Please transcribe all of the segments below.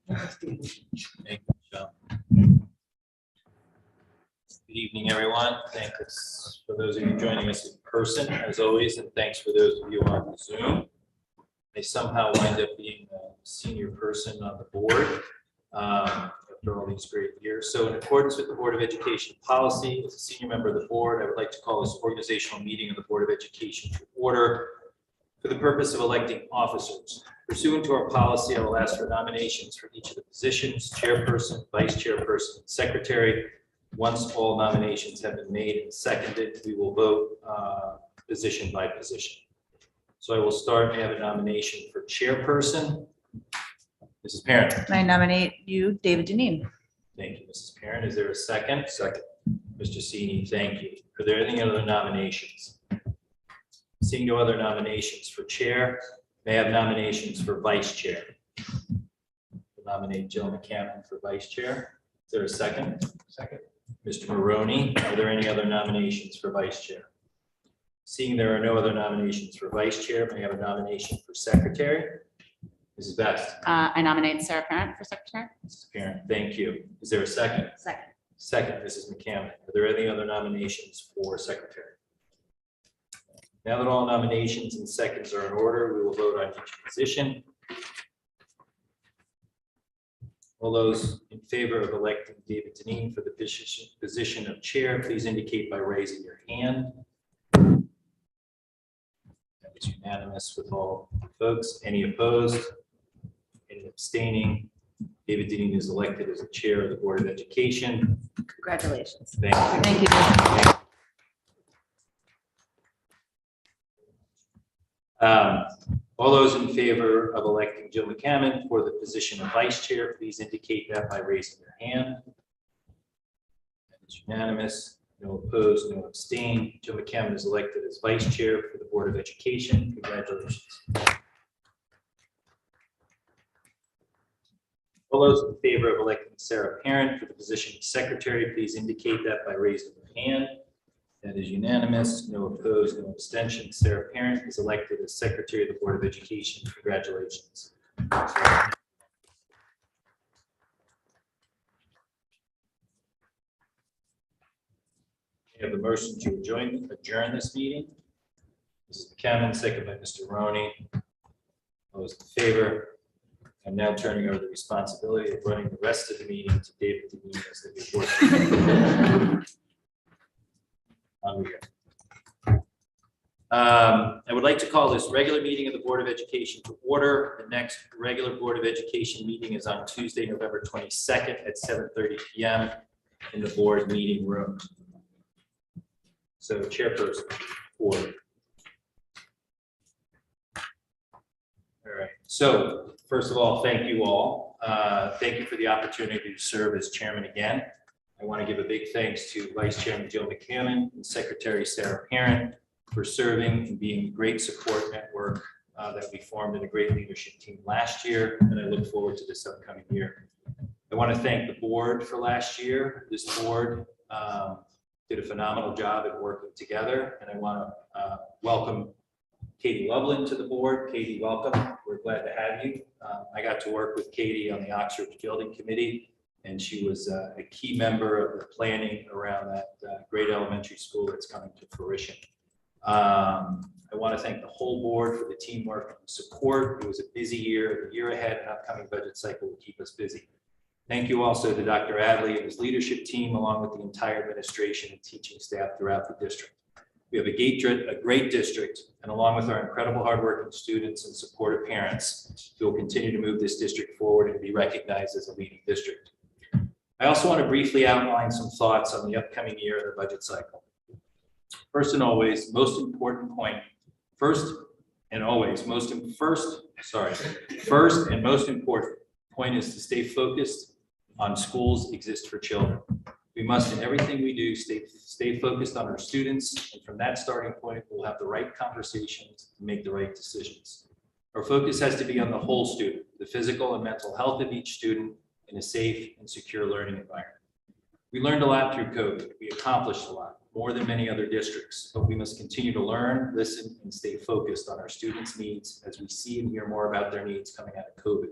Thank you, Michelle. Good evening, everyone. Thanks for those of you joining us in person, as always, and thanks for those of you on Zoom. I somehow wind up being a senior person on the board after all these great years. So in accordance with the Board of Education policy, as a senior member of the board, I would like to call this organizational meeting of the Board of Education to order for the purpose of electing officers. Pursuant to our policy, I will ask for nominations for each of the positions, chairperson, vice chairperson, and secretary. Once all nominations have been made and seconded, we will vote position by position. So I will start. I have a nomination for chairperson. Mrs. Parent. I nominate you, David Deneen. Thank you, Mrs. Parent. Is there a second? Second. Mr. Sini, thank you. Are there any other nominations? Seeing no other nominations for chair, may I have nominations for vice chair? I'll nominate Jill McCammon for vice chair. Is there a second? Second. Mr. Maroney, are there any other nominations for vice chair? Seeing there are no other nominations for vice chair, may I have a nomination for secretary? Mrs. Best. I nominate Sarah Parent for secretary. Mrs. Parent, thank you. Is there a second? Second. Second, Mrs. McCammon. Are there any other nominations for secretary? Now that all nominations and seconds are in order, we will vote on each position. All those in favor of electing David Deneen for the position of chair, please indicate by raising your hand. That is unanimous with all folks. Any opposed? Any abstaining? David Deneen is elected as the chair of the Board of Education. Congratulations. Thank you. Thank you. All those in favor of electing Jill McCammon for the position of vice chair, please indicate that by raising your hand. That is unanimous. No opposed, no abstain. Jill McCammon is elected as vice chair for the Board of Education. Congratulations. All those in favor of electing Sarah Parent for the position of secretary, please indicate that by raising your hand. That is unanimous. No opposed, no abstention. Sarah Parent is elected as secretary of the Board of Education. Congratulations. I have a motion to adjourn this meeting. Mrs. McCammon, second by Mr. Roney. All those in favor? I'm now turning over the responsibility of running the rest of the meeting to David Deneen as the new board. On we go. I would like to call this regular meeting of the Board of Education to order. The next regular Board of Education meeting is on Tuesday, November 22nd at 7:30 p.m. in the board meeting room. So chairperson, order. All right. So first of all, thank you all. Thank you for the opportunity to serve as chairman again. I want to give a big thanks to Vice Chairman Jill McCammon and Secretary Sarah Parent for serving and being a great support network that we formed and a great leadership team last year, and I look forward to this upcoming year. I want to thank the board for last year. This board did a phenomenal job at working together, and I want to welcome Katie Loveland to the board. Katie, welcome. We're glad to have you. I got to work with Katie on the Oxford Building Committee, and she was a key member of the planning around that great elementary school that's coming to fruition. I want to thank the whole board for the teamwork and support. It was a busy year. The year ahead and upcoming budget cycle will keep us busy. Thank you also to Dr. Adley and his leadership team, along with the entire administration and teaching staff throughout the district. We have a great district, and along with our incredible hardworking students and supportive parents, we will continue to move this district forward and be recognized as a leading district. I also want to briefly outline some thoughts on the upcoming year of the budget cycle. First and always, most important point, first and most important point is to stay focused on schools exist for children. We must, in everything we do, stay focused on our students, and from that starting point, we'll have the right conversations and make the right decisions. Our focus has to be on the whole student, the physical and mental health of each student in a safe and secure learning environment. We learned a lot through COVID. We accomplished a lot, more than many other districts, but we must continue to learn, listen, and stay focused on our students' needs as we see and hear more about their needs coming out of COVID.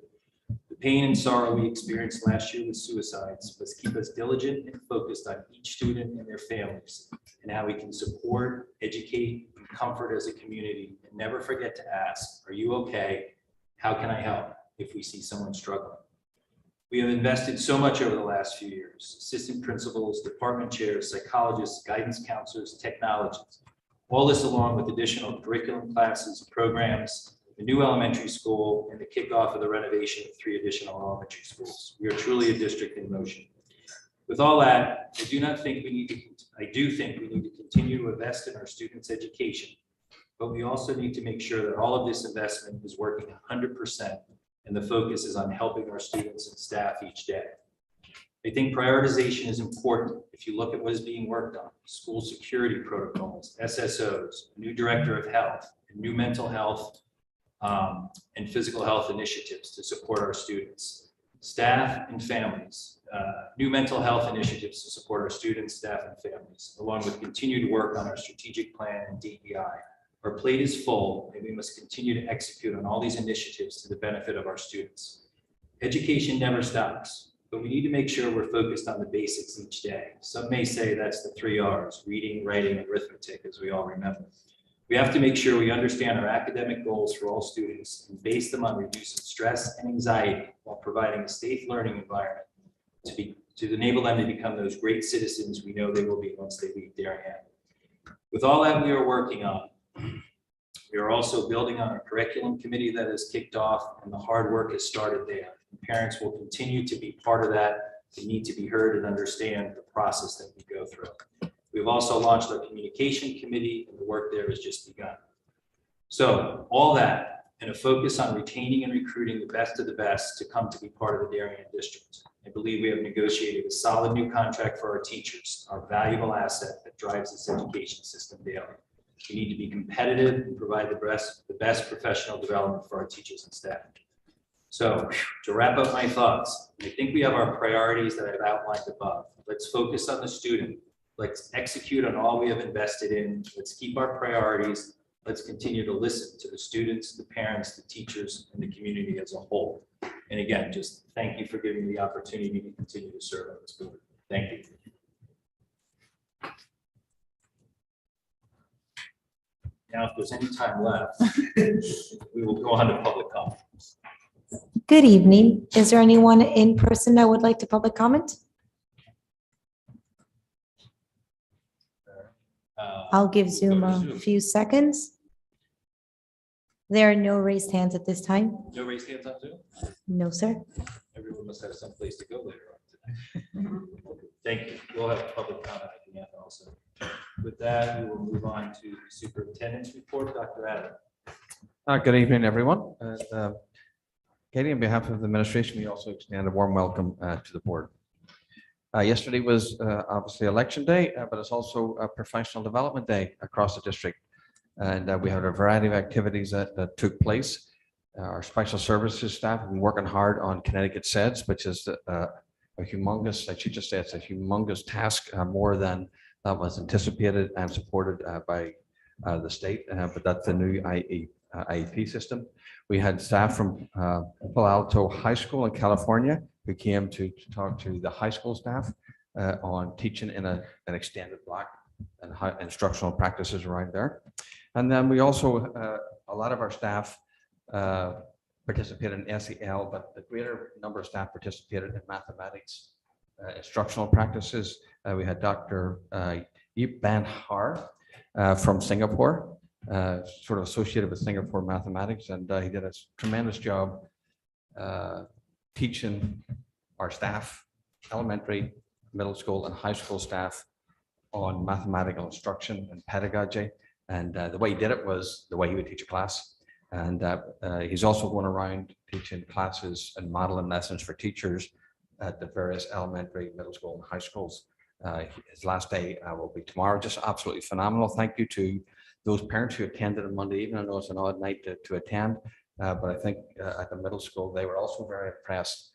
The pain and sorrow we experienced last year with suicides must keep us diligent and focused on each student and their families and how we can support, educate, and comfort as a community, and never forget to ask, are you okay? How can I help if we see someone struggling? We have invested so much over the last few years: assistant principals, department chairs, psychologists, guidance counselors, technologists. All this along with additional curriculum classes, programs, the new elementary school, and the kickoff of the renovation of 3 additional elementary schools. We are truly a district in motion. With all that, I do think we need to continue to invest in our students' education, but we also need to make sure that all of this investment is working 100%, and the focus is on helping our students and staff each day. I think prioritization is important. If you look at what is being worked on: school security protocols, SSOs, a new director of health, and new mental health and physical health initiatives to support our students, staff, and families. New mental health initiatives to support our students, staff, and families, along with continued work on our strategic plan and DEI. Our plate is full, and we must continue to execute on all these initiatives to the benefit of our students. Education never stops, but we need to make sure we're focused on the basics each day. Some may say that's the 3 R's: reading, writing, and arithmetic, as we all remember. We have to make sure we understand our academic goals for all students and base them on reducing stress and anxiety while providing a safe learning environment to enable them to become those great citizens we know they will be once they leave Darien. With all that we are working on, we are also building on our curriculum committee that has kicked off, and the hard work has started there. Parents will continue to be part of that. They need to be heard and understand the process that we go through. We've also launched our communication committee, and the work there has just begun. So all that, and a focus on retaining and recruiting the best of the best to come to be part of the Darien district. I believe we have negotiated a solid new contract for our teachers, our valuable asset that drives this education system daily. We need to be competitive and provide the best professional development for our teachers and staff. So to wrap up my thoughts, I think we have our priorities that I've outlined above. Let's focus on the student. Let's execute on all we have invested in. Let's keep our priorities. Let's continue to listen to the students, the parents, the teachers, and the community as a whole. And again, just thank you for giving me the opportunity to continue to serve on this board. Thank you. Now, if there's any time left, we will go on to public comment. Good evening. Is there anyone in person that would like to public comment? I'll give Zoom a few seconds. There are no raised hands at this time. No raised hands on Zoom? No, sir. Everyone must have some place to go later on today. Thank you. We'll have public comment at the end also. With that, we will move on to the superintendent's report. Dr. Adam. Good evening, everyone. Katie, on behalf of the administration, we also extend a warm welcome to the board. Yesterday was obviously election day, but it's also a professional development day across the district. And we had a variety of activities that took place. Our special services staff have been working hard on Connecticut SEDS, which is a humongous, I should just say it's a humongous task, more than that was anticipated and supported by the state, but that's the new IEP system. We had staff from Palo Alto High School in California who came to talk to the high school staff on teaching in an extended block and instructional practices around there. And then we also, a lot of our staff participated in SEL, but the greater number of staff participated in mathematics instructional practices. We had Dr. Yip Ban Har from Singapore, sort of associated with Singapore mathematics, and he did a tremendous job teaching our staff, elementary, middle school, and high school staff on mathematical instruction and pedagogy. And the way he did it was the way he would teach a class. And he's also going around teaching classes and modeling lessons for teachers at the various elementary, middle school, and high schools. His last day will be tomorrow. Just absolutely phenomenal. Thank you to those parents who attended on Monday evening. I know it's an odd night to attend, but I think at the middle school, they were also very impressed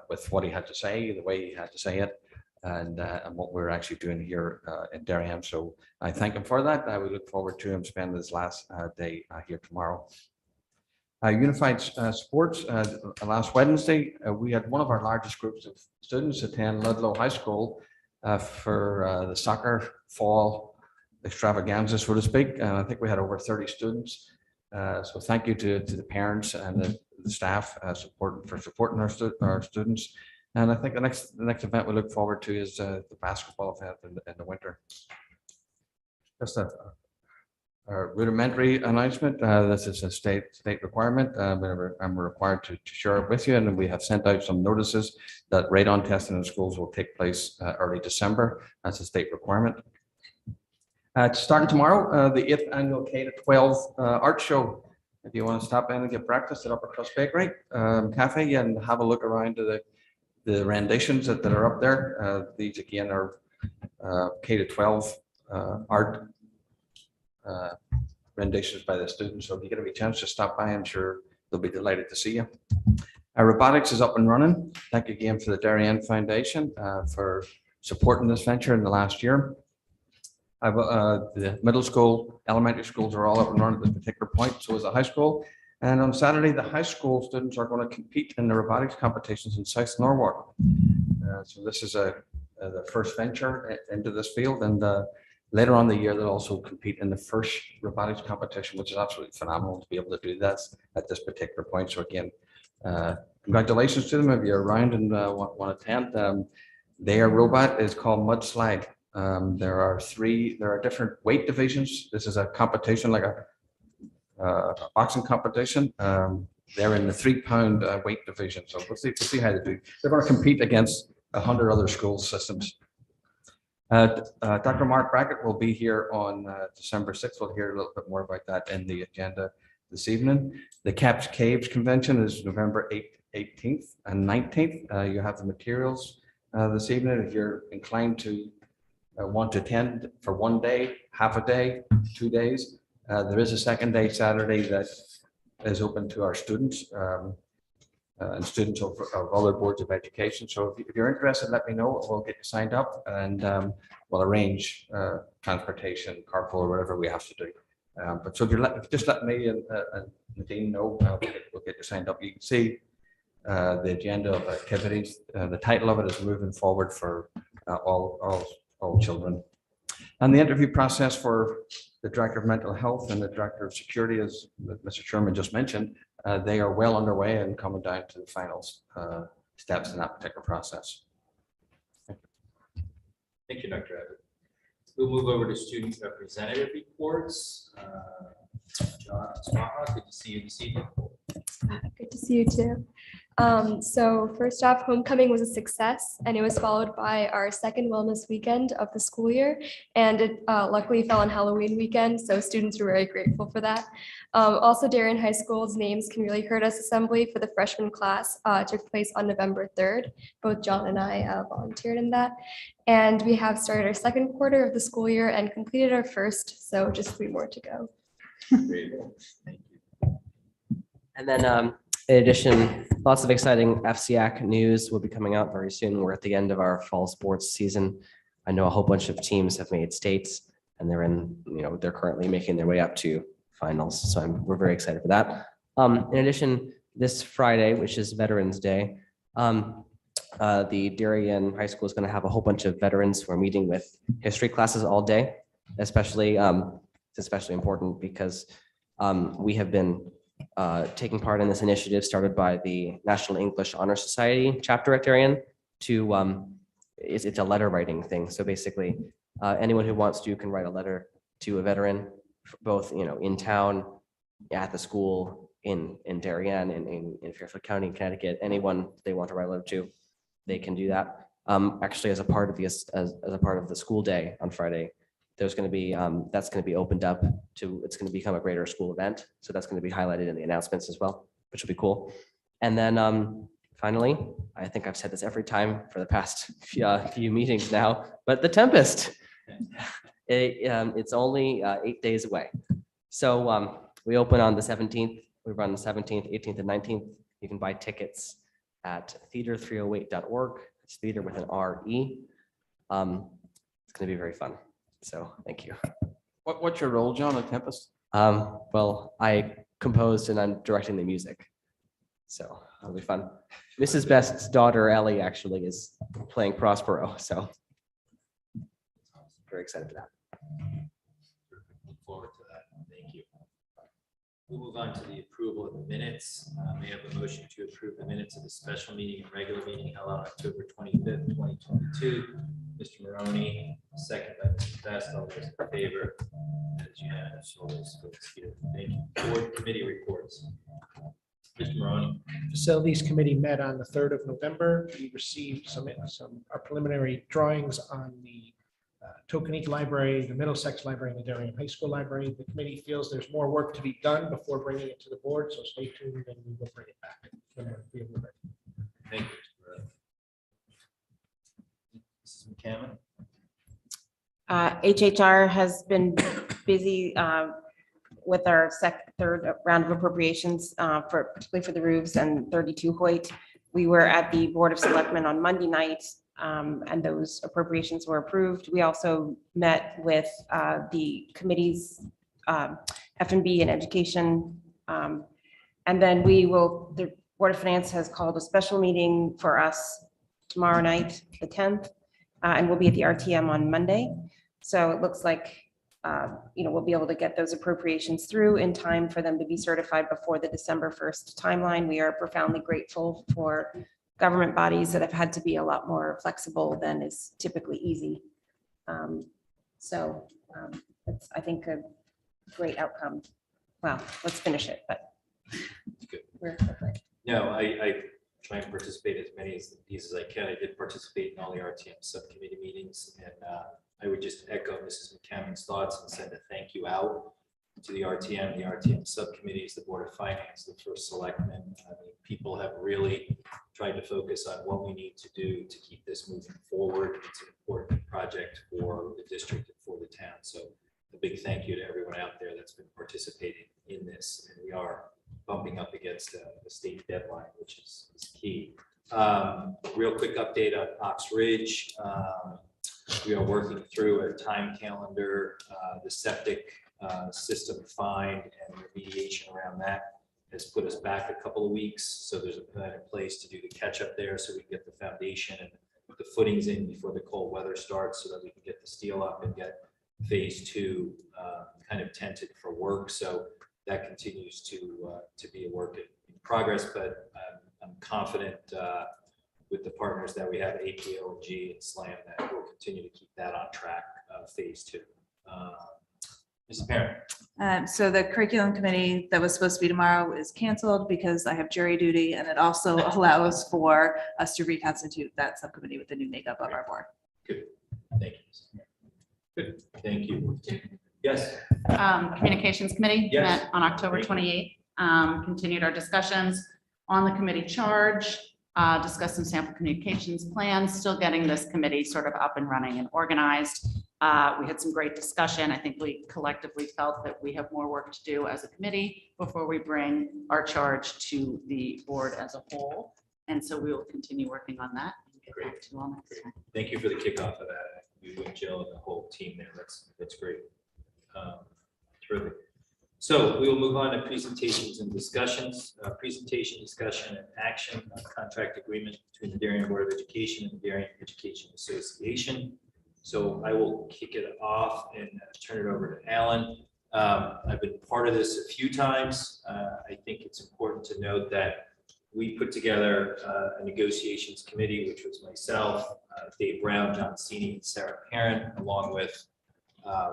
with what he had to say, the way he had to say it, and what we're actually doing here in Darien. So I thank him for that. We look forward to him spending his last day here tomorrow. Unified Sports, last Wednesday, we had one of our largest groups of students attend Ludlow High School for the soccer fall extravaganza, so to speak. I think we had over 30 students. So thank you to the parents and the staff for supporting our students. And I think the next event we look forward to is the basketball event in the winter. Just a rudimentary announcement. This is a state requirement. I'm required to share it with you, and we have sent out some notices that radon testing in schools will take place early December. That's a state requirement. Starting tomorrow, the 8th annual K-12 art show. If you want to stop in and get breakfast at Upper Crust Bakery Cafe and have a look around to the renditions that are up there. These again are K-12 art renditions by the students. So if you get a chance to stop by, I'm sure they'll be delighted to see you. Robotics is up and running. Thank you again for the Darien Foundation for supporting this venture in the last year. The middle school, elementary schools are all up and running at this particular point. So is the high school. And on Saturday, the high school students are going to compete in the robotics competitions in South Norwalk. So this is the first venture into this field. And later on in the year, they'll also compete in the first robotics competition, which is absolutely phenomenal to be able to do that at this particular point. So again, congratulations to them if you're around and want to attend. Their robot is called Mudslide. There are different weight divisions. This is a competition like a boxing competition. They're in the 3-pound weight division. So we'll see how they do. They're going to compete against 100 other school systems. Dr. Mark Brackett will be here on December 6th. We'll hear a little bit more about that in the agenda this evening. The CAPS Caves Convention is November 18th and 19th. You have the materials this evening. If you're inclined to want to attend for one day, half a day, 2 days, there is a second day, Saturday, that is open to our students and students of other boards of education. So if you're interested, let me know. We'll get you signed up and we'll arrange transportation, carpool, or whatever we have to do. But so if you just let me and Nadine know, we'll get you signed up. You can see the agenda of activities. The title of it is Moving Forward for all children. And the interview process for the Director of Mental Health and the Director of Security, as Mr. Sherman just mentioned, they are well underway and coming down to the final steps in that particular process. Thank you, Dr. Abbott. We'll move over to student representative reports. John Swaha, good to see you this evening. Good to see you too. So first off, homecoming was a success, and it was followed by our second wellness weekend of the school year, and it luckily fell on Halloween weekend, so students were very grateful for that. Also, Darien High School's Names Can Really Hurt Us assembly for the freshman class took place on November 3rd. Both John and I volunteered in that, and we have started our second quarter of the school year and completed our first, so just 3 more to go. Great. Thank you. And then in addition, lots of exciting FCAC news will be coming out very soon. We're at the end of our fall sports season. I know a whole bunch of teams have made states and they're currently making their way up to finals. So we're very excited for that. In addition, this Friday, which is Veterans Day, the Darien High School is going to have a whole bunch of veterans who are meeting with history classes all day, especially, it's especially important because we have been taking part in this initiative started by the National English Honor Society chapter at Darien it's a letter writing thing. So basically anyone who wants to can write a letter to a veteran, both, in town, at the school, in Darien, in Fairfield County, Connecticut, anyone they want to write a letter to, they can do that. Actually, as a part of the school day on Friday, there's going to be that's going to be opened up to, it's going to become a greater school event. So that's going to be highlighted in the announcements as well, which will be cool. And then finally, I think I've said this every time for the past few meetings now, but the Tempest, it's only 8 days away. So we open on the 17th, we run the 17th, 18th, and 19th. You can buy tickets at theater308.org. It's theater with an R-E. It's going to be very fun. So thank you. What's your role, John, at Tempest? Well, I composed and I'm directing the music. So it'll be fun. Mrs. Best's daughter Ellie actually is playing Prospero, so very excited for that. Look forward to that. Thank you. We'll move on to the approval of the minutes. May I have a motion to approve the minutes of the special meeting and regular meeting held on October 25th, 2022. Mr. Maroney, second by Mrs. Best. All those in favor? That is unanimous. All those votes here. Thank you. Board committee reports. Mr. Maroney. Facilities Committee met on the 3rd of November. We received some our preliminary drawings on the Tokenique Library, the Middlesex Library, and the Darien High School Library. The committee feels there's more work to be done before bringing it to the board, so stay tuned and we will bring it back when we're ready. Thank you, Mr. Maroney. Mrs. McCammon. HHR has been busy with our third round of appropriations particularly for the roofs and 32 Hoyt. We were at the Board of Selectmen on Monday night and those appropriations were approved. We also met with the committees, F&B and Education. And then the Board of Finance has called a special meeting for us tomorrow night, the 10th, and we'll be at the RTM on Monday. So it looks like we'll be able to get those appropriations through in time for them to be certified before the December 1st timeline. We are profoundly grateful for government bodies that have had to be a lot more flexible than is typically easy. It's, I think, a great outcome. Well, let's finish it, but we're No, I try and participate as many of these as I can. I did participate in all the RTM subcommittee meetings, and I would just echo Mrs. McCammon's thoughts and send a thank you out to the RTM subcommittees, the Board of Finance, the First Selectmen. I mean, people have really tried to focus on what we need to do to keep this moving forward. It's an important project for the district and for the town. So a big thank you to everyone out there that's been participating in this. And we are bumping up against a state deadline, which is key. Real quick update on Ox Ridge. We are working through a time calendar. The septic system find and remediation around that has put us back a couple of weeks. So there's a plan in place to do the catch up there so we can get the foundation and the footings in before the cold weather starts so that we can get the steel up and get phase 2 kind of tented for work. So that continues to be a work in progress, but I'm confident with the partners that we have, APOG and SLAM, that we'll continue to keep that on track, phase 2. Mrs. Parent. So the curriculum committee that was supposed to be tomorrow is canceled because I have jury duty, and it also allows for us to reconstitute that subcommittee with the new makeup of our board. Good. Thank you. Mrs. Parent. Good. Thank you. Yes. Communications Committee Yes. met on October 28th, continued our discussions on the committee charge, discussed some sample communications plans, still getting this committee sort of up and running and organized. We had some great discussion. I think we collectively felt that we have more work to do as a committee before we bring our charge to the board as a whole. And so we will continue working on that. And get back to you all next time. Thank you for the kickoff of that. You and Jill and the whole team there. That's great. Terrific. So we will move on to presentations and discussions. Presentation, discussion, and action on contract agreement between the Darien Board of Education and the Darien Education Association. So I will kick it off and turn it over to Alan. I've been part of this a few times. I think it's important to note that we put together a negotiations committee, which was myself, Dave Brown, John Cini, and Sarah Parent, along with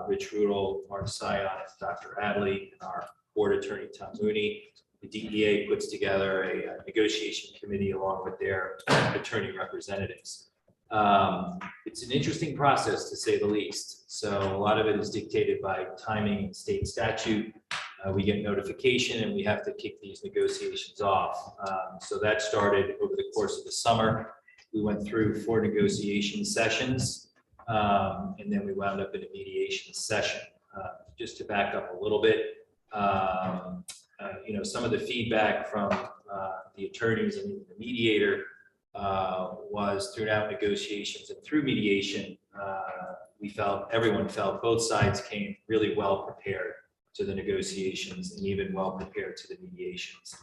Rich Rudel, Mark Sion, Dr. Adley, and our board attorney, Tom Mooney. The DEA puts together a negotiation committee along with their attorney representatives. It's an interesting process, to say the least. So a lot of it is dictated by timing and state statute. We get notification and we have to kick these negotiations off. So that started over the course of the summer. We went through 4 negotiation sessions. And then we wound up in a mediation session. Just to back up a little bit, some of the feedback from the attorneys and the mediator was throughout negotiations and through mediation, everyone felt both sides came really well prepared to the negotiations and even well prepared to the mediations.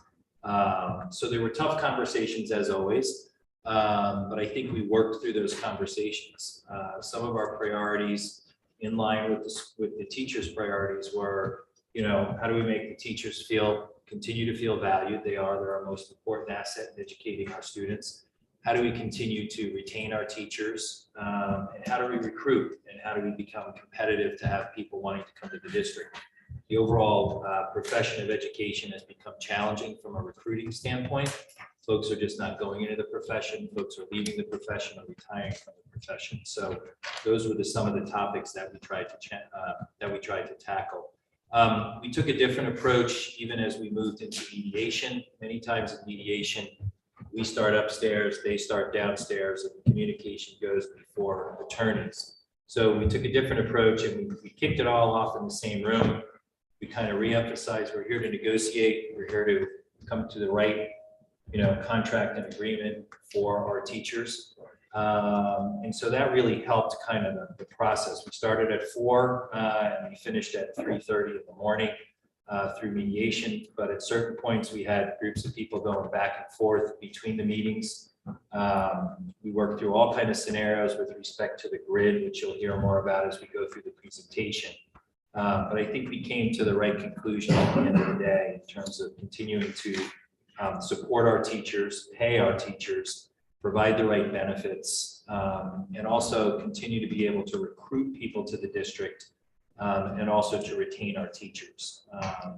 So there were tough conversations as always, but I think we worked through those conversations. Some of our priorities in line with the teachers' priorities were, how do we make the teachers continue to feel valued? They're our most important asset in educating our students. How do we continue to retain our teachers? And how do we recruit? And how do we become competitive to have people wanting to come to the district? The overall profession of education has become challenging from a recruiting standpoint. Folks are just not going into the profession. Folks are leaving the profession or retiring from the profession. So those were some of the topics that we tried to tackle. We took a different approach even as we moved into mediation. Many times in mediation, we start upstairs, they start downstairs, and communication goes before attorneys. So we took a different approach and we kicked it all off in the same room. We kind of reemphasized we're here to negotiate. We're here to come to the right, contract and agreement for our teachers. And so that really helped kind of the process. We started at 4 and we finished at 3:30 in the morning through mediation. But at certain points, we had groups of people going back and forth between the meetings. We worked through all kinds of scenarios with respect to the grid, which you'll hear more about as we go through the presentation. But I think we came to the right conclusion at the end of the day in terms of continuing to support our teachers, pay our teachers, provide the right benefits, and also continue to be able to recruit people to the district and also to retain our teachers.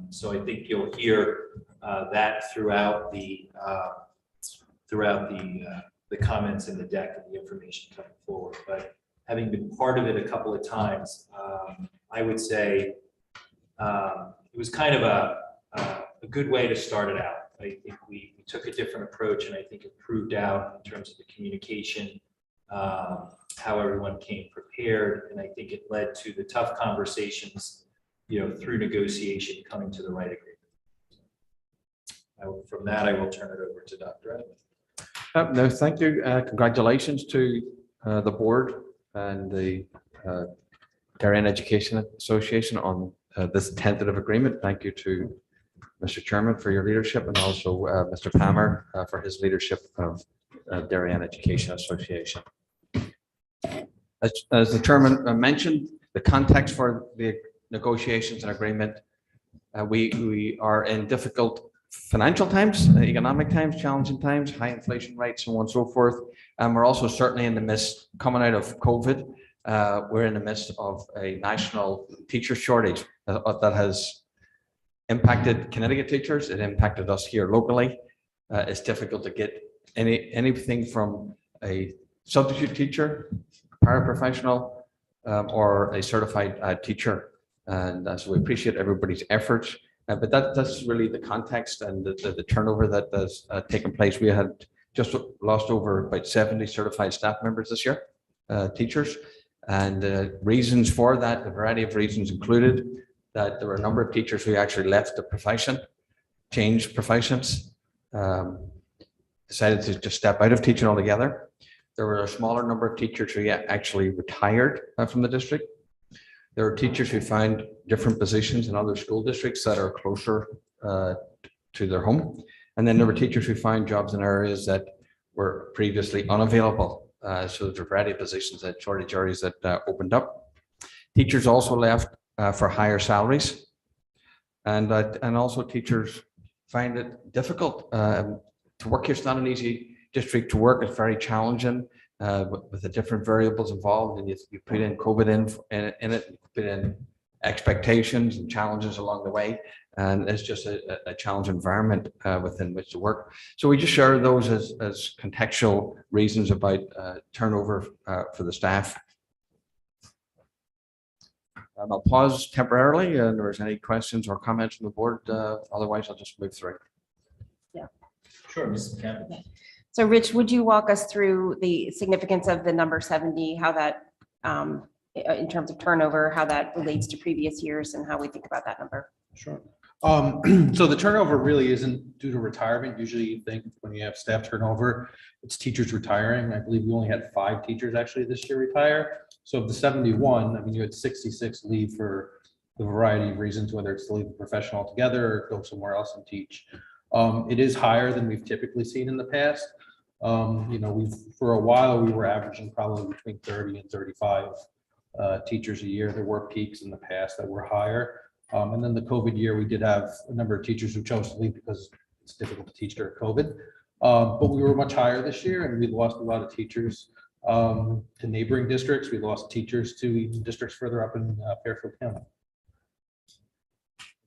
So I think you'll hear that throughout the comments in the deck and the information coming forward. But having been part of it a couple of times, I would say it was kind of a good way to start it out. I think we took a different approach, and I think it proved out in terms of the communication, how everyone came prepared, and I think it led to the tough conversations, through negotiation coming to the right agreement. From that, I will turn it over to Dr. Edmond. No, thank you. Congratulations to the board and the Darien Education Association on this tentative agreement. Thank you to Mr. Chairman for your leadership, and also Mr. Palmer for his leadership of Darien Education Association. As the chairman mentioned, the context for the negotiations and agreement, we are in difficult financial times, economic times, challenging times, high inflation rates, and so on and so forth. And we're also certainly in the midst, coming out of COVID, we're in the midst of a national teacher shortage that has impacted Connecticut teachers. It impacted us here locally. It's difficult to get anything from a substitute teacher, paraprofessional, or a certified teacher. And so we appreciate everybody's efforts. But that's really the context and the turnover that has taken place. We had just lost over about 70 certified staff members this year, teachers. And reasons for that, a variety of reasons included that there were a number of teachers who actually left the profession, changed professions, decided to just step out of teaching altogether. There were a smaller number of teachers who actually retired from the district. There are teachers who found different positions in other school districts that are closer to their home. And then there were teachers who found jobs in areas that were previously unavailable. So there's a variety of positions at shortage areas that opened up. Teachers also left for higher salaries. And also teachers find it difficult to work here. It's not an easy district to work. It's very challenging. With the different variables involved, and you put in COVID in it, you put in expectations and challenges along the way, and it's just a challenging environment within which to work. So we just share those as contextual reasons about turnover for the staff. I'll pause temporarily, and if there's any questions or comments from the board. Otherwise, I'll just move through. Yeah. Sure, Mrs. Campbell. So Rich, would you walk us through the significance of the number 70, how that, in terms of turnover, how that relates to previous years and how we think about that number? Sure. So the turnover really isn't due to retirement. Usually you think when you have staff turnover, it's teachers retiring. I believe we only had 5 teachers actually this year retire. So of the 71, I mean, you had 66 leave for the variety of reasons, whether it's to leave the profession altogether or go somewhere else and teach. It is higher than we've typically seen in the past. For a while, we were averaging probably between 30 and 35 teachers a year. There were peaks in the past that were higher. And then the COVID year, we did have a number of teachers who chose to leave because it's difficult to teach during COVID. But we were much higher this year, and we lost a lot of teachers to neighboring districts. We lost teachers to even districts further up in Fairfield County.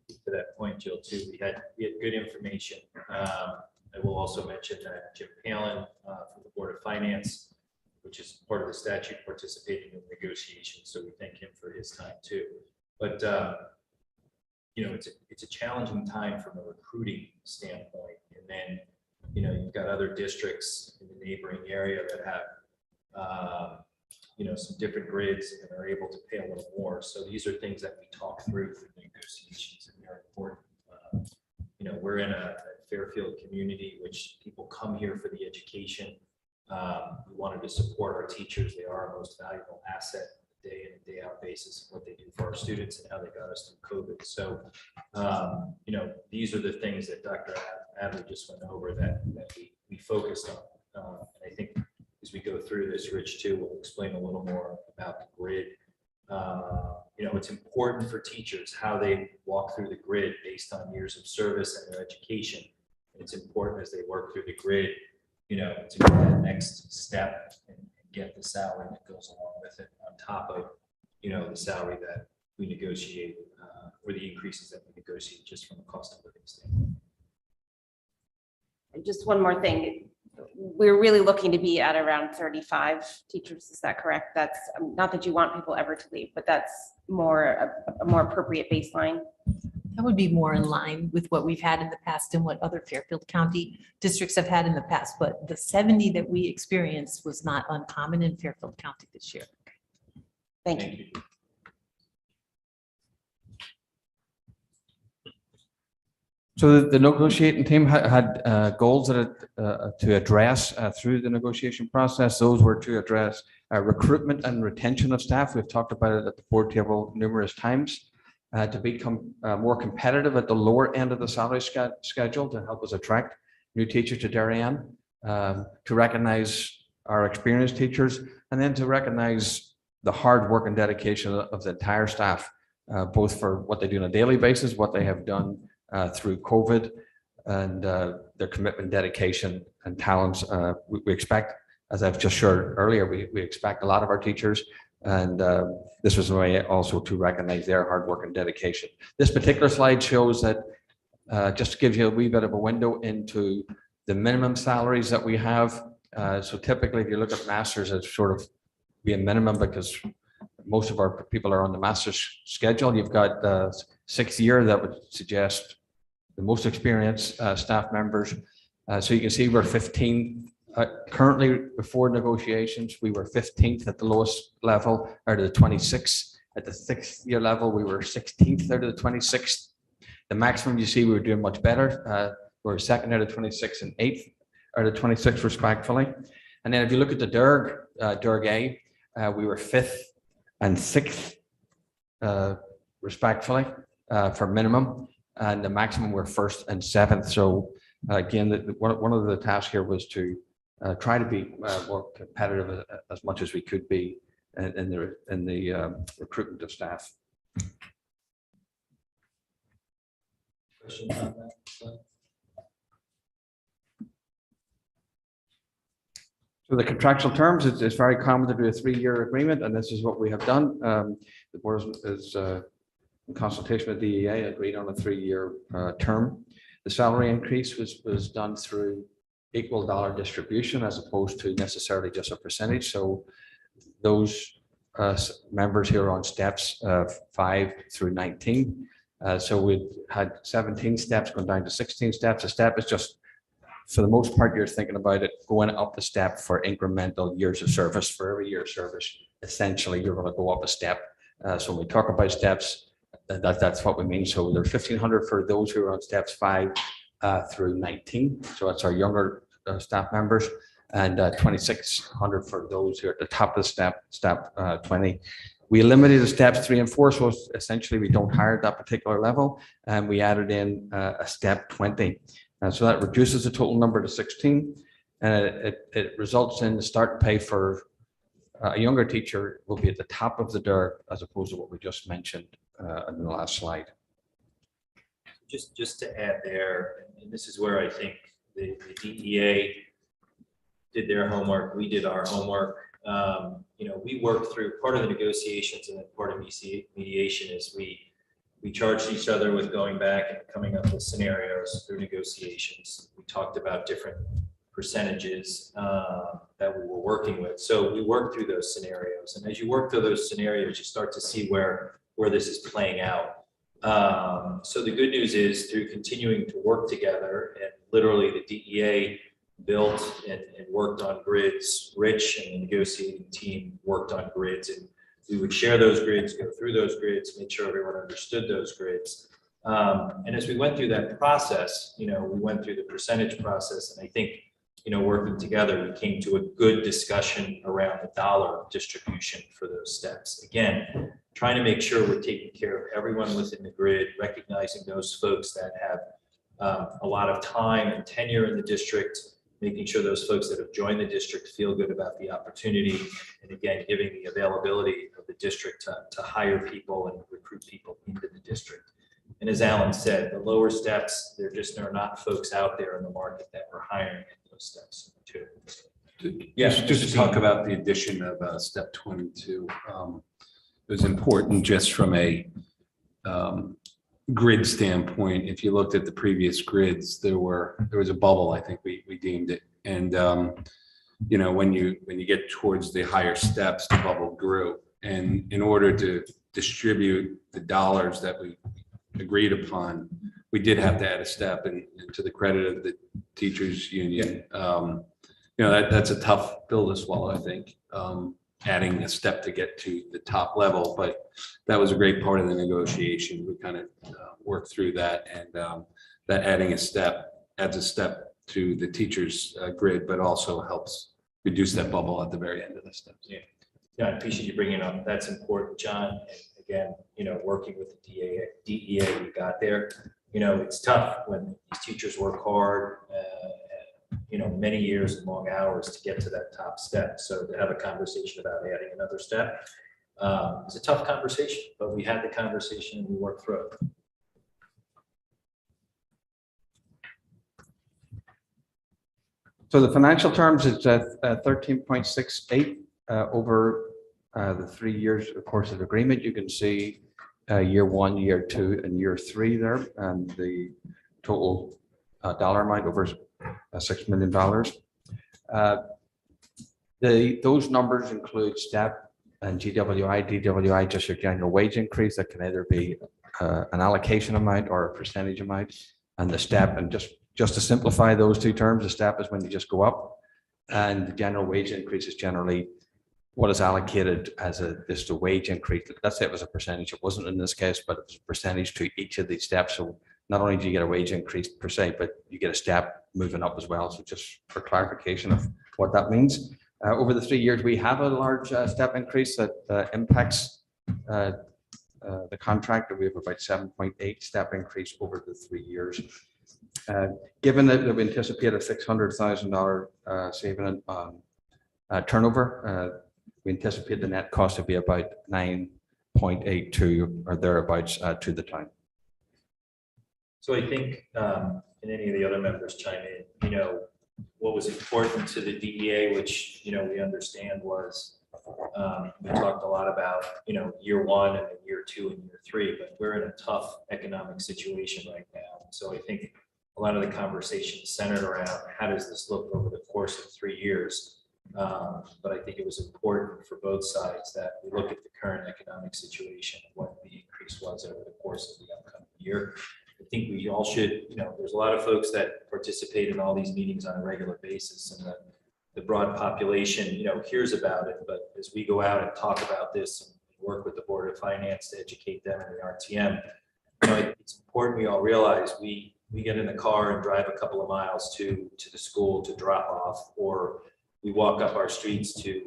To that point, Jill, too, we had good information. I will also mention that Jim Palin from the Board of Finance, which is part of the statute, participating in negotiations. So we thank him for his time too. But it's a challenging time from a recruiting standpoint. And then you've got other districts in the neighboring area that have some different grids and are able to pay a little more. So these are things that we talk through negotiations, and they're important. We're in a Fairfield community, which people come here for the education. We wanted to support our teachers. They are our most valuable asset day in and day out basis of what they do for our students and how they got us through COVID. So, these are the things that Dr. Adler just went over that we focused on. And I think as we go through this, Rich too will explain a little more about the grid. It's important for teachers how they walk through the grid based on years of service and their education. And it's important as they work through the grid, to get that next step and get the salary that goes along with it on top of, the salary that we negotiate or the increases that we negotiate just from a cost of living standpoint. And just one more thing. We're really looking to be at around 35 teachers. Is that correct? That's not that you want people ever to leave, but that's a more appropriate baseline. That would be more in line with what we've had in the past and what other Fairfield County districts have had in the past. But the 70 that we experienced was not uncommon in Fairfield County this year. Thank you. So the negotiating team had goals to address through the negotiation process. Those were to address recruitment and retention of staff. We've talked about it at the board table numerous times. To become more competitive at the lower end of the salary schedule to help us attract new teachers to Darien, to recognize our experienced teachers, and then to recognize the hard work and dedication of the entire staff, both for what they do on a daily basis, what they have done through COVID, and their commitment, dedication, and talents. We expect, as I've just shared earlier, we expect a lot of our teachers, and this was a way also to recognize their hard work and dedication. This particular slide shows that just to give you a wee bit of a window into the minimum salaries that we have. So typically, if you look at masters, it's sort of be a minimum because most of our people are on the master's schedule. You've got 6th year that would suggest the most experienced staff members. So you can see we're 15 currently before negotiations. We were 15th at the lowest level out of the 26. At the 6th year level, we were 16th out of the 26th. The maximum, you see, we were doing much better. We were 2nd out of 26 and 8th out of 26 respectfully. And then if you look at the Derg A, we were 5th and 6th respectfully for minimum, and the maximum were 1st and 7th. So again, one of the tasks here was to try to be more competitive as much as we could be in the recruitment of staff. Questions on that? So the contractual terms, it's very common to do a 3-year agreement, and this is what we have done. The board is in consultation with DEA agreed on a 3-year term. The salary increase was done through equal dollar distribution as opposed to necessarily just a percentage. So those members here on steps 5 through 19. So we had 17 steps going down to 16 steps. A step is just, for the most part, you're thinking about it going up the step for incremental years of service. For every year of service, essentially, you're going to go up a step. So when we talk about steps, that's what we mean. So there's 1,500 for those who are on steps 5 through 19. So that's our younger staff members, and 2,600 for those who are at the top of the step 20. We eliminated steps 3 and 4, so essentially we don't hire at that particular level, and we added in a step 20. And so that reduces the total number to 16, and it results in the start pay for a younger teacher will be at the top of the DIRB as opposed to what we just mentioned in the last slide. Just to add there, and this is where I think the DEA did their homework, we did our homework. We worked through part of the negotiations, and then part of mediation is we charged each other with going back and coming up with scenarios through negotiations. We talked about different percentages that we were working with. So we worked through those scenarios, and as you work through those scenarios, you start to see where this is playing out. So the good news is through continuing to work together, and literally the DEA built and worked on grids, Rich and the negotiating team worked on grids, and we would share those grids, go through those grids, make sure everyone understood those grids. And as we went through that process, we went through the percentage process, and I think, working together, we came to a good discussion around the dollar distribution for those steps. Again, trying to make sure we're taking care of everyone within the grid, recognizing those folks that have a lot of time and tenure in the district, making sure those folks that have joined the district feel good about the opportunity, and again, giving the availability of the district to hire people and recruit people into the district. And as Alan said, the lower steps, there are not folks out there in the market that we're hiring in those steps too. Just to talk about the addition of step 22. It was important just from a grid standpoint. If you looked at the previous grids, there was a bubble, I think we deemed it. And when you get towards the higher steps, the bubble grew. And in order to distribute the dollars that we agreed upon, we did have to add a step, and to the credit of the teachers union, that's a tough pill to swallow, I think, adding a step to get to the top level, but that was a great part of the negotiation. We kind of worked through that, and that adding a step adds a step to the teachers grid, but also helps reduce that bubble at the very end of the steps. Yeah, I appreciate you bringing it up. That's important, John. And again, working with the DEA, we got there. It's tough when these teachers work hard, many years and long hours to get to that top step. So to have a conversation about adding another step is a tough conversation, but we had the conversation and we worked through it. So the financial terms is at 13.68 over the 3 years, of course, of agreement. You can see year 1, year 2, and year 3 there, and the total dollar amount over $6 million. Those numbers include STEP and GWI, DWI, just your general wage increase. That can either be an allocation amount or a percentage amount, and the STEP, and just to simplify those two terms, the STEP is when you just go up, and the general wage increase is generally what is allocated as just a wage increase. Let's say it was a percentage. It wasn't in this case, but it was a percentage to each of these steps. So not only do you get a wage increase per se, but you get a step moving up as well. So just for clarification of what that means. Over the 3 years, we have a large step increase that impacts the contract. We have about 7.8 step increase over the 3 years. Given that we anticipate a $600,000 saving on turnover, we anticipate the net cost to be about 9.82 or thereabouts to the town. So I think, and any of the other members chime in, what was important to the DEA, which, we understand was, we talked a lot about, year 1 and then year 2 and year 3, but we're in a tough economic situation right now. So I think a lot of the conversation is centered around how does this look over the course of 3 years? But I think it was important for both sides that we look at the current economic situation and what the increase was over the course of the upcoming year. I think we all should, there's a lot of folks that participate in all these meetings on a regular basis, and the broad population, hears about it. But as we go out and talk about this and work with the Board of Finance to educate them and the RTM, it's important we all realize we get in the car and drive a couple of miles to the school to drop off, or we walk up our streets to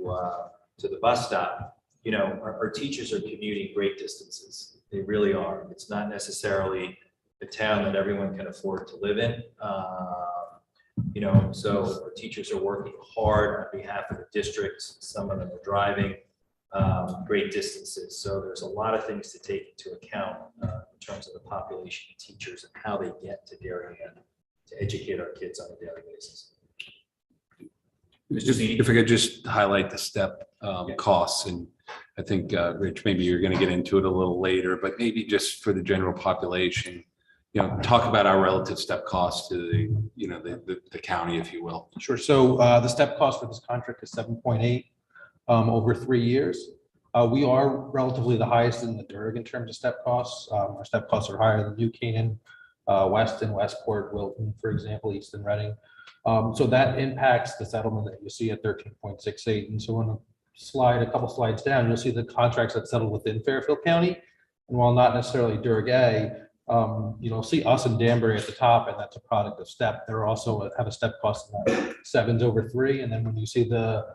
the bus stop. you know, our teachers are commuting great distances. They really are. It's not necessarily a town that everyone can afford to live in. You know, so our teachers are working hard on behalf of the districts. Some of them are driving great distances. So there's a lot of things to take into account in terms of the population of teachers and how they get to Darien to educate our kids on a daily basis. If I could just highlight the step costs, and I think, Rich, maybe you're going to get into it a little later, but maybe just for the general population, you know, talk about our relative step costs to the, you know, the county, if you will. Sure. So the step cost for this contract is 7.8 over 3 years. We are relatively the highest in the DERG in terms of step costs. Our step costs are higher than New Canaan, Weston, Westport, Wilton, for example, Easton, Reading. So that impacts the settlement that you see at 13.68. And so on a slide, a couple slides down, you'll see the contracts that settled within Fairfield County. And while not necessarily DERG A, you'll see us and Danbury at the top, and that's a product of step. They're also have a step cost of 7s over 3. And then when you see the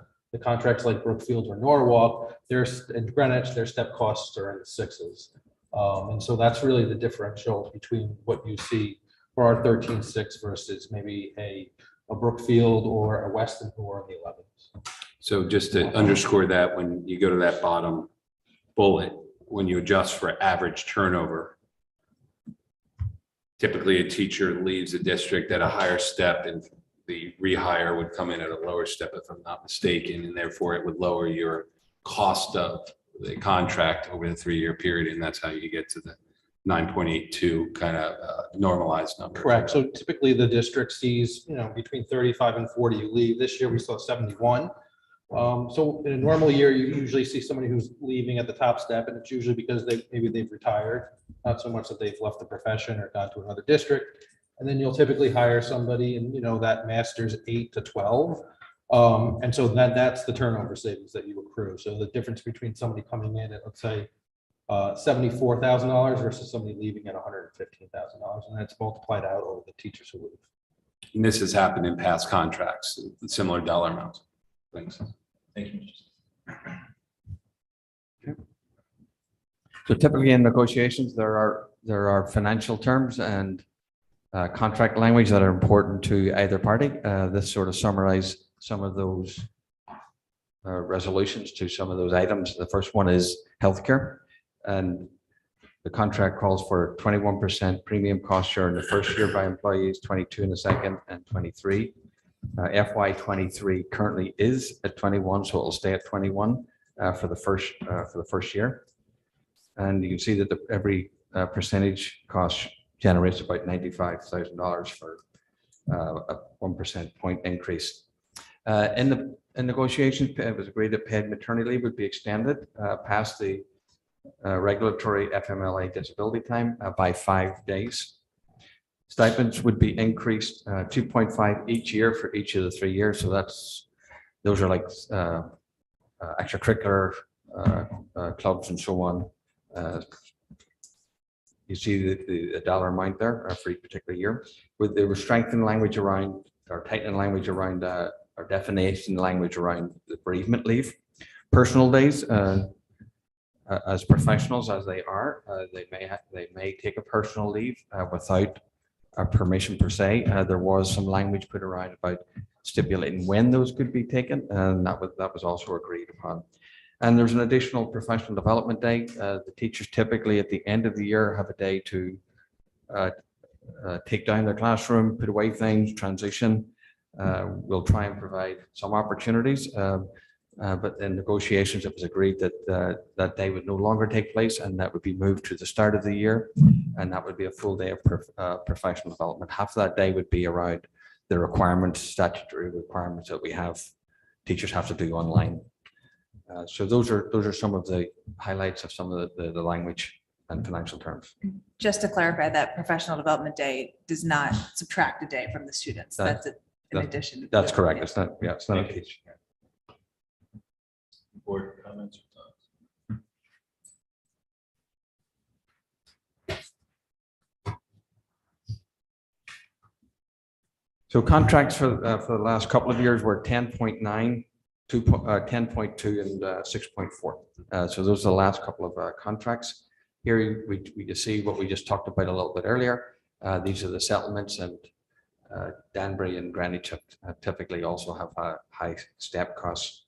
contracts like Brookfield or Norwalk, in Greenwich, their step costs are in the 6s. And so that's really the differential between what you see for our 13.6 versus maybe a Brookfield or a Weston who are in the 11s. So just to underscore that, when you go to that bottom bullet, when you adjust for average turnover, typically a teacher leaves the district at a higher step and the rehire would come in at a lower step, if I'm not mistaken, and therefore it would lower your cost of the contract over the 3-year period. And that's how you get to the 9.82 kind of normalized number. Correct. So typically the district sees, you know, between 35 and 40 you leave. This year we saw 71. So in a normal year, you usually see somebody who's leaving at the top step, and it's usually because maybe they've retired, not so much that they've left the profession or gone to another district. And then you'll typically hire somebody in, you know, that master's 8 to 12. And so that's the turnover savings that you accrue. So the difference between somebody coming in at, let's say, $74,000 versus somebody leaving at $115,000, and that's multiplied out over the teachers who leave. And this has happened in past contracts, similar dollar amounts. Thanks. Thank you. So typically in negotiations, there are financial terms and contract language that are important to either party. This sort of summarizes some of those resolutions to some of those items. The first one is healthcare, and the contract calls for 21% premium cost share in the first year by employees, 22 in the second, and 23. FY23 currently is at 21, so it'll stay at 21 for the first year. And you can see that every percentage cost generates about $95,000 for a 1% point increase. In negotiations, it was agreed that paid maternity leave would be extended past the regulatory FMLA disability time by 5 days. Stipends would be increased 2.5 each year for each of the 3 years. So those are like extracurricular clubs and so on. You see the dollar amount there for each particular year. There was strengthened language around, or tightened language around, or definition language around the bereavement leave. Personal days, as professionals as they are, they may take a personal leave without a permission per se. There was some language put around about stipulating when those could be taken, and that was also agreed upon. And there's an additional professional development day. The teachers typically at the end of the year have a day to take down their classroom, put away things, transition. We'll try and provide some opportunities, but in negotiations, it was agreed that that day would no longer take place, and that would be moved to the start of the year, and that would be a full day of professional development. Half of that day would be around the requirements, statutory requirements that we have, teachers have to do online. So those are some of the highlights of some of the language and financial terms. Just to clarify, that professional development day does not subtract a day from the students. That's in addition. That's correct. It's not, yeah, it's not a teach. Board comments or thoughts? So contracts for the last couple of years were 10.9 10.2 and 6.4. So those are the last couple of contracts. Here we just see what we just talked about a little bit earlier. These are the settlements, and Danbury and Greenwich typically also have high step costs.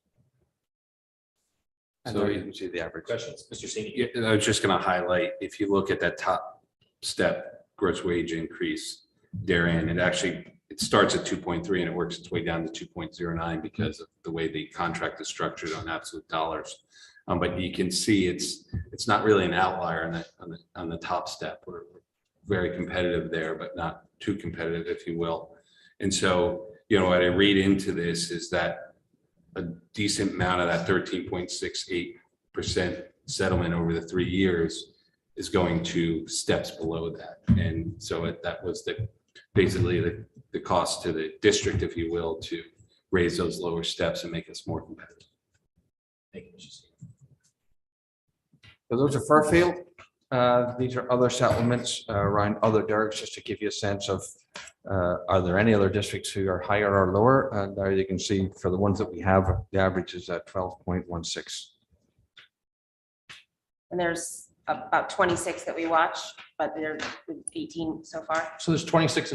And So there you can see the average. Questions, Mr. Senior? Yeah, I was just gonna highlight, if you look at that top step gross wage increase, Darien, it starts at 2.3 and it works its way down to 2.09 because of the way the contract is structured on absolute dollars. But you can see it's not really an outlier on the top step. We're very competitive there, but not too competitive, if you will. And so, what I read into this is that a decent amount of that 13.68% settlement over the 3 years is going to steps below that. And so that was basically the cost to the district, if you will, to raise those lower steps and make us more competitive. Thank you, Mr. Senior. So those are Fairfield. These are other settlements around other DERGs, just to give you a sense of are there any other districts who are higher or lower? And there you can see for the ones that we have, the average is at 12.16. And there's about 26 that we watch, but there are 18 so far. So there's 26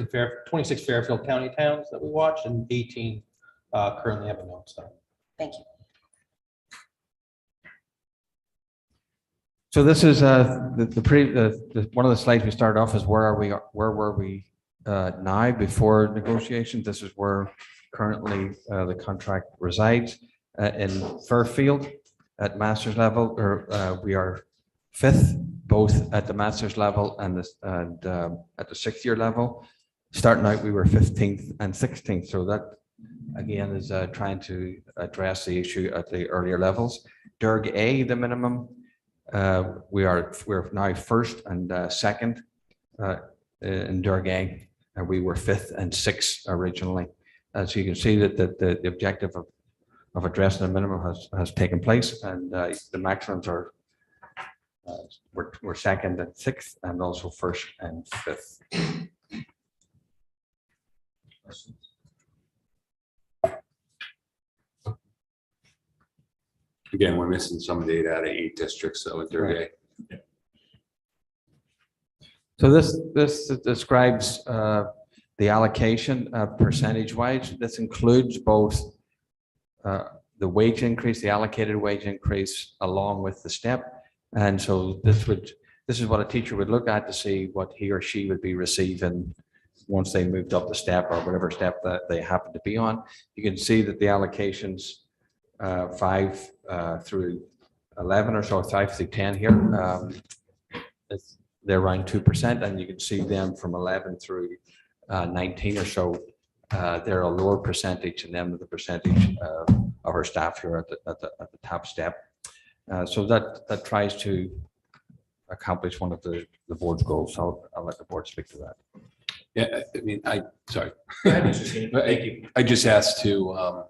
Fairfield County towns that we watch, and 18 currently have a note. So Thank you. So this is one of the slides we started off is where were we now before negotiations. This is where currently the contract resides in Fairfield at master's level, or we are 5th both at the master's level and at the 6th year level. Starting out, we were 15th and 16th. So that again is trying to address the issue at the earlier levels. DERG A, the minimum. We're now 1st and 2nd in DERG A, and we were 5th and 6th originally. So you can see that the objective of addressing the minimum has taken place, and the maximums are we're 2nd and 6th, and also 1st and 5th. Again, we're missing some data out of 8 districts, so it's very. So this describes the allocation percentage wise. This includes both the wage increase, the allocated wage increase, along with the step. And so this is what a teacher would look at to see what he or she would be receiving once they moved up the step or whatever step that they happen to be on. You can see that the allocations 5 through 11 or so, 5 through 10 here, they're around 2%, and you can see them from 11 through 19 or so. They're a lower percentage, and then the percentage of our staff here at the top step. So that tries to accomplish one of the board's goals. So I'll let the board speak to that. Yeah, I mean, sorry. Go ahead, Mr. Senior. Thank you. I just asked to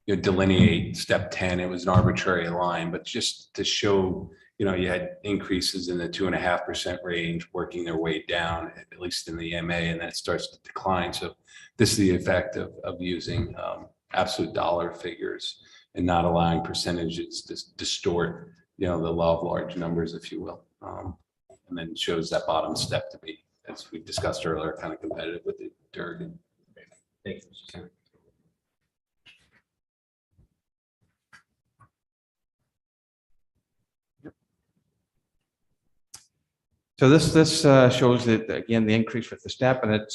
delineate step 10. It was an arbitrary line, but just to show, you had increases in the 2.5% range working their way down, at least in the MA, and then it starts to decline. So this is the effect of using absolute dollar figures and not allowing percentages to distort, the law of large numbers, if you will. And then shows that bottom step to be, as we discussed earlier, kind of competitive with the DERG. Thank you, Mr. Senior. So this shows that again the increase with the step, and it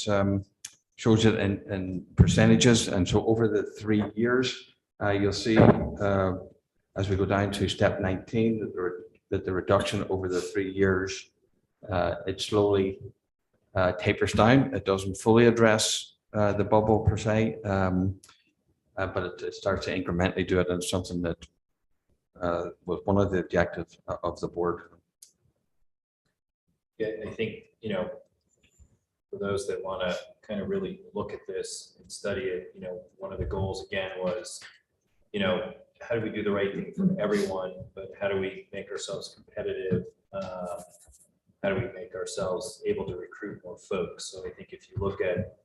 shows it in percentages. And so over the 3 years, you'll see as we go down to step 19 that the reduction over the 3 years it slowly tapers down. It doesn't fully address the bubble per se, but it starts to incrementally do it, and it's something that was one of the objectives of the board. Yeah, I think, for those that want to kind of really look at this and study it, one of the goals again was, how do we do the right thing for everyone, but how do we make ourselves competitive? How do we make ourselves able to recruit more folks? So I think if you look at,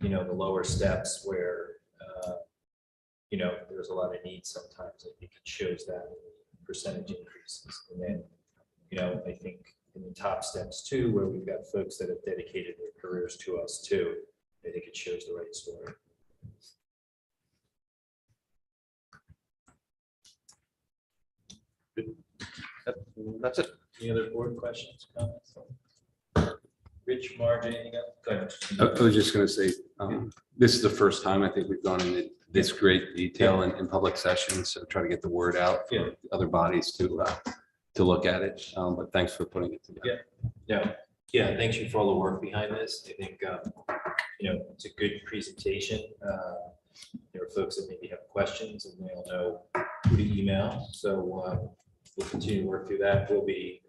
the lower steps where there's a lot of needs sometimes. I think it shows that in percentage increases. And then, I think in the top steps too, where we've got folks that have dedicated their careers to us too, I think it shows the right story. That's it. Any other board questions, comments? Rich, Marge, anything else? Go ahead. I was just gonna say, this is the first time I think we've gone into this great detail in public sessions, so try to get the word out for other bodies to look at it. But thanks for putting it together. Yeah, thanks you for all the work behind this. I think, it's a good presentation. There are folks that maybe have questions and they'll know who to email. So we'll continue to work through that. We'll be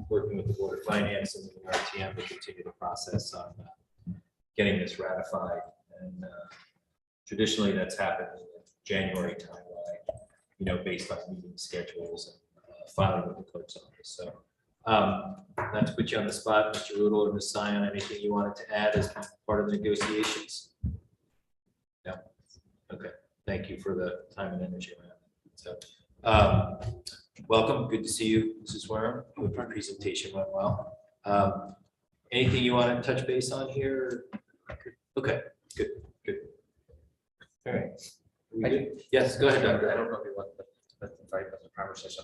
working with the Board of Finance and the RTM to continue the process on getting this ratified. And traditionally that's happened in the January timeline, based on meeting schedules and filing with the clerk's office. So not to put you on the spot, Mr. Rudel or Ms. Sion, anything you wanted to add as part of the negotiations? No? Okay, thank you for the time and energy around it. So, welcome, good to see you, Mrs. Warren. Hope your presentation went well. Anything you want to touch base on here? Okay, good. All right. We good? Yes, go ahead, Doctor. I don't know if you want to invite us a conversation.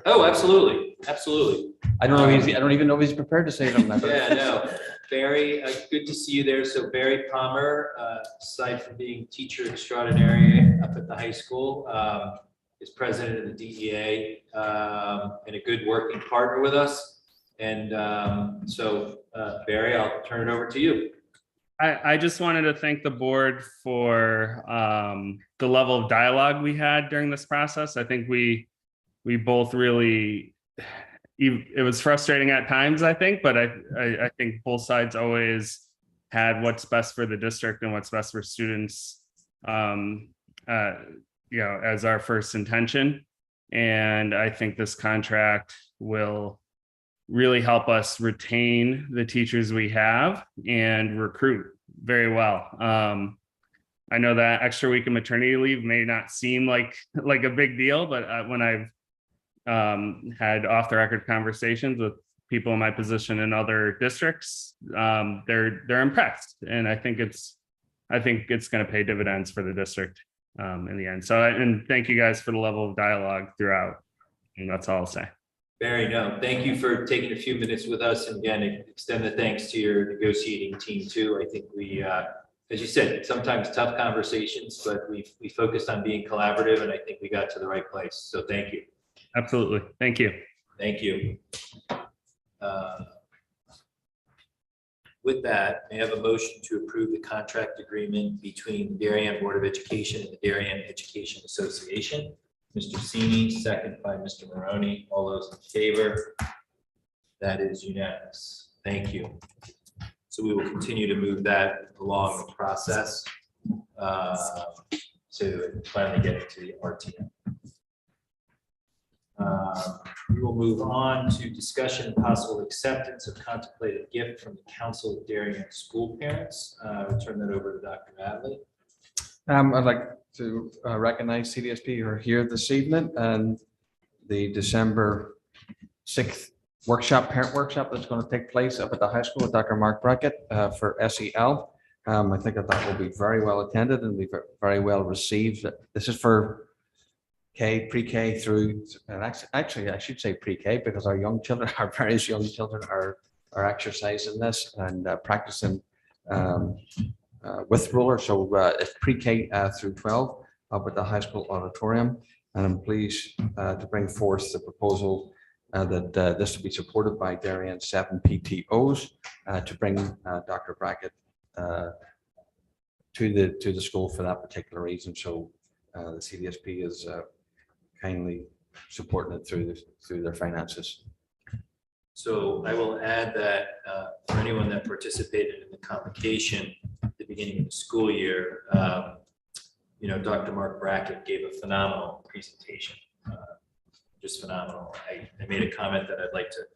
Oh, absolutely. I don't know if I don't even know if he's prepared to say them. Yeah, no. Barry, good to see you there. So Barry Palmer, aside from being teacher extraordinary up at the high school, is president of the DEA and a good working partner with us. And so Barry, I'll turn it over to you. I just wanted to thank the board for the level of dialogue we had during this process. I think we both really, it was frustrating at times, I think, but I think both sides always had what's best for the district and what's best for students, as our first intention. And I think this contract will really help us retain the teachers we have and recruit very well. I know that extra week of maternity leave may not seem like a big deal, but when I've had off the record conversations with people in my position in other districts, they're impressed, and I think it's going to pay dividends for the district in the end. So, and thank you guys for the level of dialogue throughout, and that's all I'll say. Barry, no, thank you for taking a few minutes with us. And again, extend the thanks to your negotiating team too. I think we, as you said, sometimes tough conversations, but we focused on being collaborative, and I think we got to the right place. So thank you. Absolutely. Thank you. Thank you. With that, may I have a motion to approve the contract agreement between the Darien Board of Education and the Darien Education Association? Mr. Sini, second by Mr. Maroney. All those in favor? That is unanimous. Thank you. So we will continue to move that along the process to finally get it to the RTM. We will move on to discussion and possible acceptance of contemplated gift from the Council of Darien School Parents. I'll turn that over to Dr. Adley. I'd like to recognize CDSP who are here this evening, and the December 6th parent workshop that's going to take place up at the high school with Dr. Mark Brackett for SEL. I think that will be very well attended and be very well received. This is for pre-K through, and actually I should say pre-K, because our young children, our various young children are exercising this and practicing with ruler. So it's pre-K through 12 up at the high school auditorium. And I'm pleased to bring forth the proposal that this will be supported by Darien 7 PTOs to bring Dr. Brackett to the school for that particular reason. So the CDSP is kindly supporting it through their finances. So I will add that for anyone that participated in the convocation at the beginning of the school year, Dr. Mark Brackett gave a phenomenal presentation, just phenomenal. I made a comment that I'd like to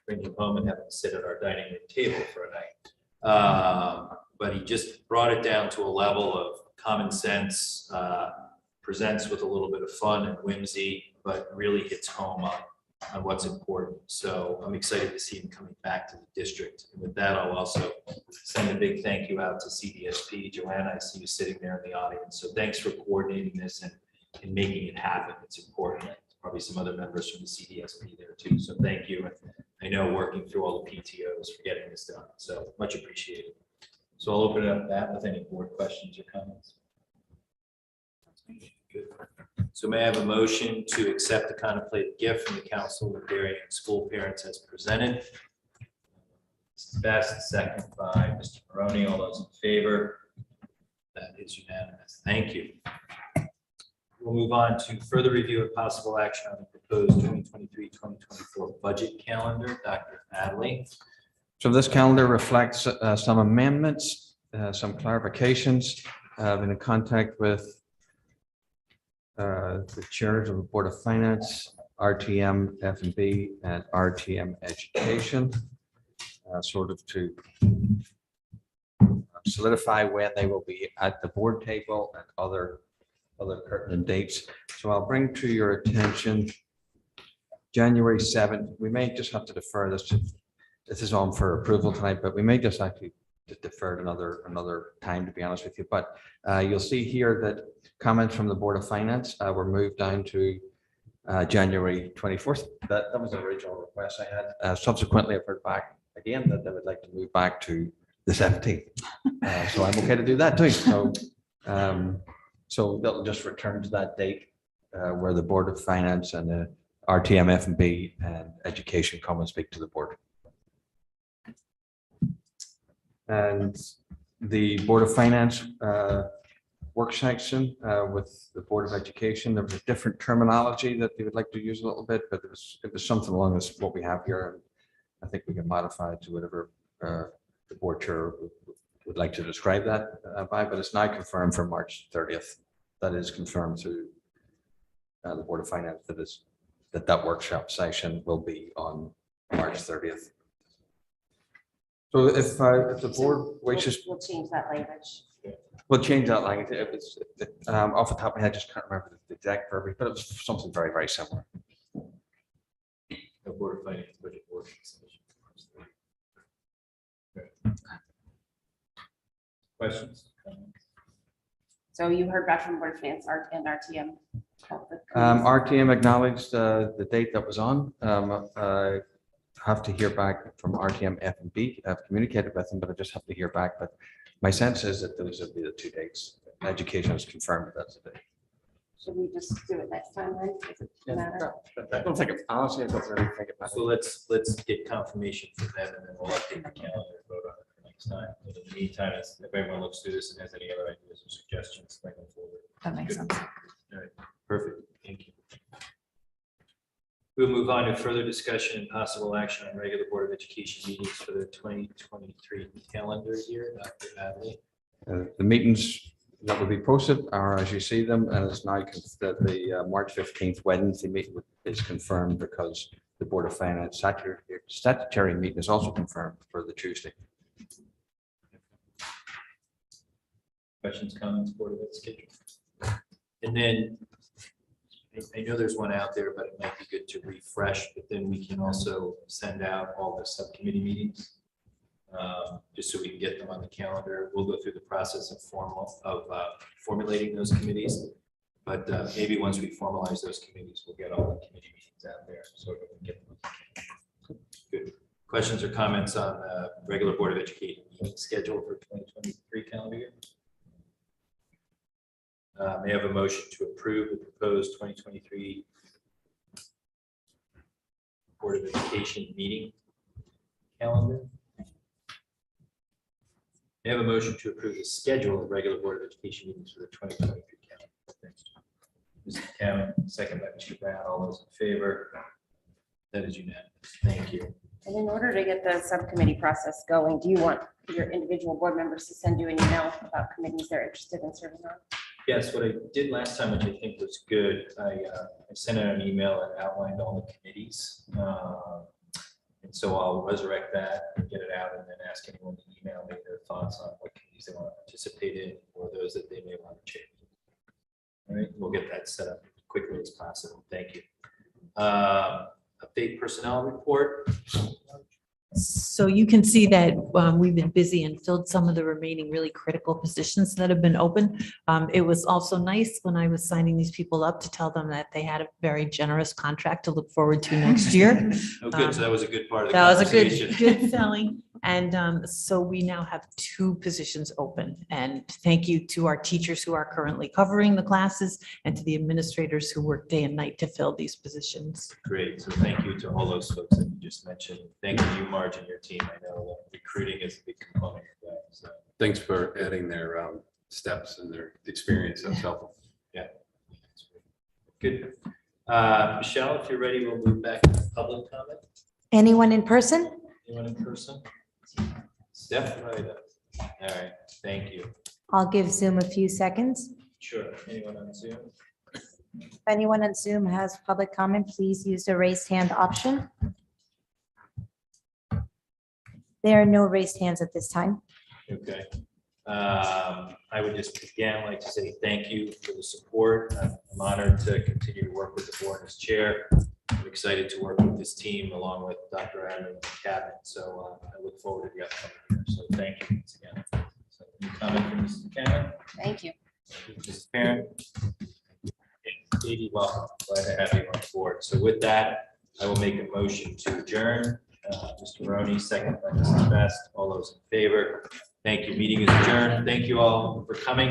bring him home and have him sit at our dining room table for a night. But he just brought it down to a level of common sense, presents with a little bit of fun and whimsy, but really hits home on what's important. So I'm excited to see him coming back to the district. And with that, I'll also send a big thank you out to CDSP. Joanna, I see you sitting there in the audience. So thanks for coordinating this and making it happen. It's important. Probably some other members from the CDSP there too. So thank you. And I know working through all the PTOs for getting this done. So much appreciated. So I'll open it up that with any board questions or comments. Good. So may I have a motion to accept the contemplated gift from the Council of Darien School Parents as presented? Mrs. Best, second by Mr. Maroney. All those in favor? That is unanimous. Thank you. We'll move on to further review and possible action on the proposed 2023-2024 budget calendar. Dr. Adley. So this calendar reflects some amendments, some clarifications. I've been in contact with the chairs of the Board of Finance, RTM F&B, and RTM Education, sort of to solidify when they will be at the board table and other pertinent dates. So I'll bring to your attention January 7th. We may just have to defer this. This is on for approval tonight, but we may just actually defer it another time, to be honest with you. But you'll see here that comments from the Board of Finance were moved down to January 24th. That was the original request I had. Subsequently, I've heard back again that they would like to move back to the 17th. So I'm okay to do that too. So they'll just return to that date where the Board of Finance and the RTM F&B and Education come and speak to the board. And the Board of Finance work section with the Board of Education, there was a different terminology that they would like to use a little bit, but it was something along this what we have here. I think we can modify it to whatever the board chair would like to describe that by, but it's now confirmed for March 30th. That is confirmed through the Board of Finance that workshop session will be on March 30th. So if the board wishes, We'll change that language. we'll change that language. It's off the top of my head, I just can't remember the exact verbiage, but it was something very, very similar. The Board of Finance budget working session. Questions? So you heard back from Board of Finance and RTM. RTM acknowledged the date that was on. I have to hear back from RTM F&B. I've communicated with them, but I just have to hear back. But my sense is that those would be the 2 dates. Education is confirmed that that's the day. Should we just do it next time then? Does it matter? I don't think, honestly, I don't really think about it. So let's get confirmation from them and then we'll update the calendar and vote on it for next time. But in the meantime, if everyone looks through this and has any other ideas or suggestions, bring them forward. That makes sense. All right, perfect. Thank you. We'll move on to further discussion and possible action on regular Board of Education meetings for the 2023 calendar year. Dr. Adley. The meetings that will be posted are as you see them, and it's now the March 15th Wednesday meeting is confirmed because the Board of Finance statutory meeting is also confirmed for the Tuesday. Questions, comments, Board of Education? And then I know there's one out there, but it might be good to refresh, but then we can also send out all the subcommittee meetings. Just so we can get them on the calendar. We'll go through the process of formulating those committees. But maybe once we formalize those committees, we'll get all the committee meetings out there. So we can get them. Good. Questions or comments on regular Board of Education meeting schedule for 2023 calendar year? May I have a motion to approve the proposed 2023 Board of Education meeting calendar? May I have a motion to approve the schedule of regular Board of Education meetings for the 2023 calendar? Thanks. Mr. Cameron, second by Mr. Brown. All those in favor? That is unanimous. Thank you. And in order to get the subcommittee process going, do you want your individual board members to send you an email about committees they're interested in serving on? Yes, what I did last time, which I think was good, I sent out an email and outlined all the committees. And so I'll resurrect that and get it out and then ask anyone to email me their thoughts on what committees they want to participate in or those that they may want to change. All right, we'll get that set up as quickly as possible. Thank you. Update personnel report. So you can see that we've been busy and filled some of the remaining really critical positions that have been open. It was also nice when I was signing these people up to tell them that they had a very generous contract to look forward to next year. Oh, good. So that was a good part of the That was a conversation. good selling. And so we now have 2 positions open. And thank you to our teachers who are currently covering the classes and to the administrators who work day and night to fill these positions. Great. So thank you to all those folks that you just mentioned. Thank you, Marge, and your team. I know recruiting is a big component of that. So Thanks for adding their steps and their experience. That's helpful. yeah. Good. Michelle, if you're ready, we'll move back to public comment. Anyone in person? Anyone in person? Steph, right up. All right, thank you. I'll give Zoom a few seconds. Sure. Anyone on Zoom? If anyone on Zoom has public comment, please use the raised hand option. There are no raised hands at this time. Okay. I would just again like to say thank you for the support. I'm honored to continue to work with the board as chair. I'm excited to work with this team along with Dr. Adam and the cabinet. So I look forward to the upcoming year. So thank you once again. So any comment from Mrs. Buchanan? Thank you. Mrs. Parent? Katie, welcome. Glad to have you on board. So with that, I will make a motion to adjourn. Mr. Maroney, second by Mrs. Best. All those in favor? Thank you. Meeting is adjourned. Thank you all for coming.